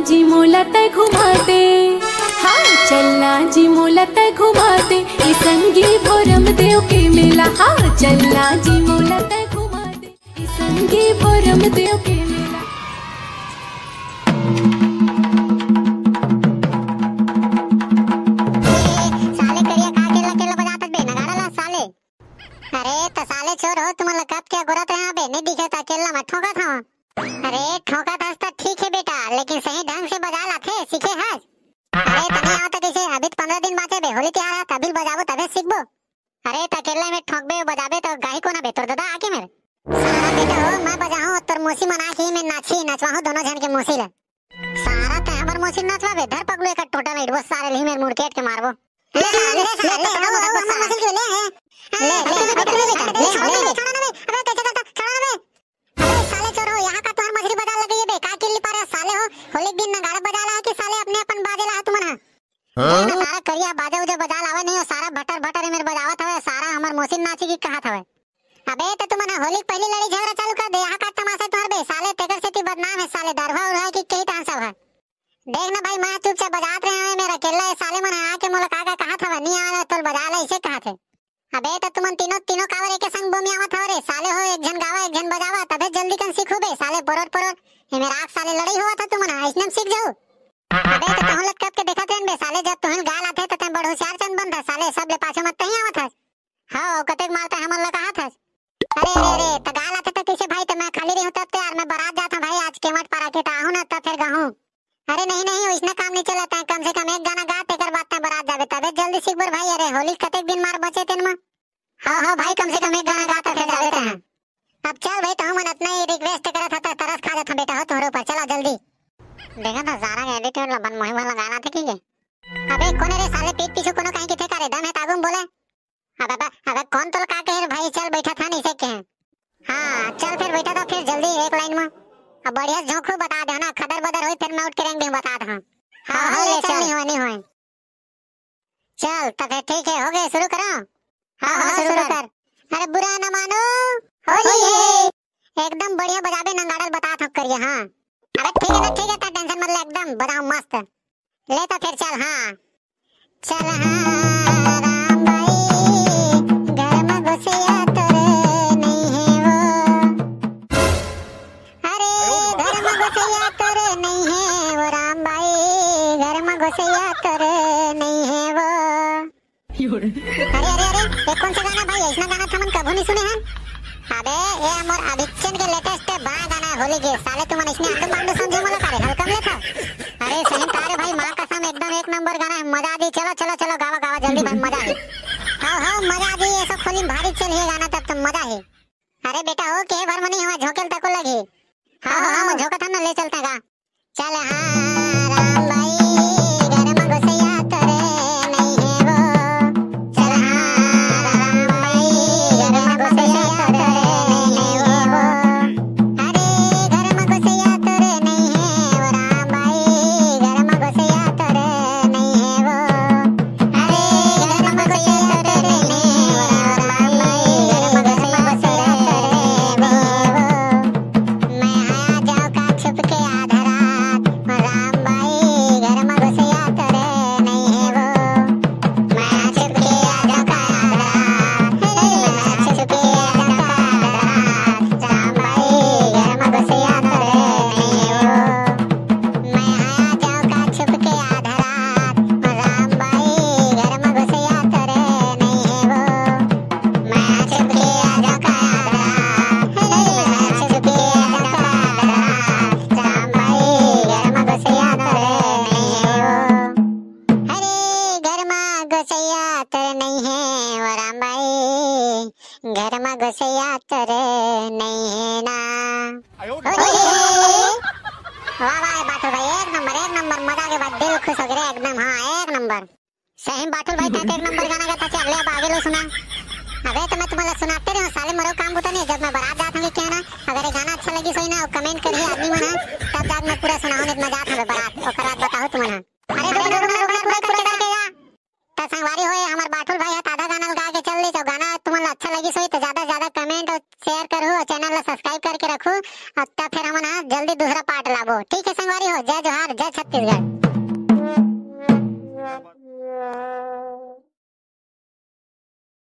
जी मोला तय घुमा दे, हाँ चलना जी मोला तय घुमा दे, ये संगी भोरम देव के मेला। हाँ चलना जी मोला तय घुमा दे, ये संगी भोरम देव के मेला। साले करिया का केला केला बजात बे नगाड़ा ला साले। अरे त साले छोर हो तुम्हारा कब क्या गुरत है यहाँ पे नहीं दिखे ता केला में ठोका था। अरे ठोका था तो ठीक है बेटा, लेकिन सही ढंग से बजा ला थे सीखे है। अरे तने आओ तो कैसे अभी 15 दिन बाचे बे, होली त्योहार है तभी बजाबो तबे सीखबो। अरे त केला में ठोकबे बजाबे तो गाही को ना बे तोर दादा आके मेरे सारा बेटा हो मैं बजाऊं तोर मौसी मना के मैं नाची नचवाऊं दोनों जन के मौसी ले सारा ते हमर मौसी नचवाबे धर पगलू एक टोटा में वो सारे ली मेरे मुड़केट के मारबो। ले ले हमर मौसी के ले है ले अबे कैसे करता छोड़ा बे। अबे साले चोर हो यहाँ का तोहर मछली बजा लगी है बे का किल्ली पारे साले हो। होली दिन नगाड़ा बजा ला कि साले अपने अपन बाजे ला तुमन हां सारा करिया बाजा उजे बजा लावे नहीं हो सारा भटर भटर मेरे बजावत हवे सारा हमर मौसी नाची की कहत हवे। अबे तो तुमन होली पहली लड़ी झगड़ा चालू कर दे यहाँ का तमाशा तोहर बे साले तेकर से ती बदनाम है साले दरवा उड़ा की कई टांग सब है। देख ना भाई मैं चुपचाप बजात रहे हैं मेरा केला साले मन आके मोला का कहत हवे नहीं आवे तो बजा ले इसे कहत है। अबे तो तुमन तीनों कावर के संग बोमी आवत हवे साले हो एक जन गावा एक जन बजावा तबे जल्दी कन सीखो बे साले परोट ये मेरा आग साले लड़ाई हुआ था तुमन इसने सीख जाओ। अबे तो तहन लग कब के देखत रहन बे साले जब तहन गाल आथे त तय बड़ होशियार चंद बंदा साले सब ले पाछे मत तही आवत है। हां कतेक मारता हमन लगा हाथ है। अरे त गाल आथे त कैसे भाई त मैं खाली रही हूं तब यार मैं बारात जाता भाई आज केवट पारा के ता हूं ना त फिर गाहूं। अरे नहीं इसने काम नहीं चलता है कम से कम एक गाना गा तेकर बाद त बारात जाबे तबे जल्दी सीख बर भाई। अरे होली कतेक दिन मार बचे तेन में हाँ भाई कम से कम एक गाना गाता फिर जाते हैं। अब चल भाई तो मन इतना ही रिक्वेस्ट करा था तरस खा जाता बेटा हो तोहरे ऊपर चला जल्दी। देखा था जारा के एडिटर लबन मोहिम वाला गाना था की अबे कोने रे साले पीठ पीछे कोनो कहीं किथे करे दम है तागुम बोले। अबे कौन तो का कहे भाई चल बैठा था नहीं से के हां चल फिर बैठा था फिर जल्दी एक लाइन में अब बढ़िया झोंकू बता दे ना खदर बदर होई फिर मैं उठ के रंग भी बता दे। हां ले चल नहीं होए चल तब ठीक है हो गए शुरू करो। हाँ शुरू कर। अरे बुरा न मानो होली है एकदम बढ़िया बजाबे नंगाड़ल बता थक करिए। हाँ अबे ठीक है टेंशन मत ले एकदम बजाओ मस्त ले तो फिर चल। हाँ चल हाँ राम भाई घर में घुसिया तोरे नहीं है वो। अरे घर में घुसिया तोरे नहीं है वो राम भाई घर में घुसिया तोरे नहीं है वो। अरे ये कौन सा गाना भाई ऐसा गाना था मन कभी नहीं सुने हैं। अबे ये अमर अभिचन के लेटेस्ट बड़ा गाना है होली के साले तुमन इसने अंदर बांध समझे मला करे हल्का ले था। अरे सही तारे भाई मां कसम एकदम एक नंबर गाना है मजा आ दी। चलो गावा जल्दी भाई मजा है। हां मजा आ दी ऐसा खोली भारी चल ये गाना तब तो मजा है। अरे बेटा हो के भर मनी हुआ झोकेल तक लगी। हां मैं झोका था ना ले चलता गा चल। हां राम भाई घर में घुसिया तोरे नहीं है वो। घर में घुसिया तोरे नहीं है ना। वाह बाटुल भाई एक नंबर मजा के बाद दिल खुश हो गया एकदम। हाँ एक नंबर सही बाटुल भाई एक नंबर गाना गाता चल ले अब आगे लो सुना। अबे तो मैं तुम्हारा सुनाते रहो साले मरो काम होता नहीं। जब मैं बारात जाता हूँ कहना अगर ये गाना अच्छा लगी सोई ना कमेंट करिए आदमी मना तब जाके मैं पूरा सुनाऊं नहीं मजा आता है बारात और बात बताओ तुम्हारा। अरे रुक पूरा करके जा तो संगवारी होए हमार बाटुल भाई आधा गाना गा के चल ले। जो गाना तुम्हारा अच्छा लगी सोई तो ज्यादा कमेंट और शेयर करो और चैनल सब्सक्राइब करके रखो। अब तक फिर हम ना जल्दी दूसरा पार्ट लाबो। ठीक है संगवारी हो, जय जोहार, जय छत्तीसगढ़।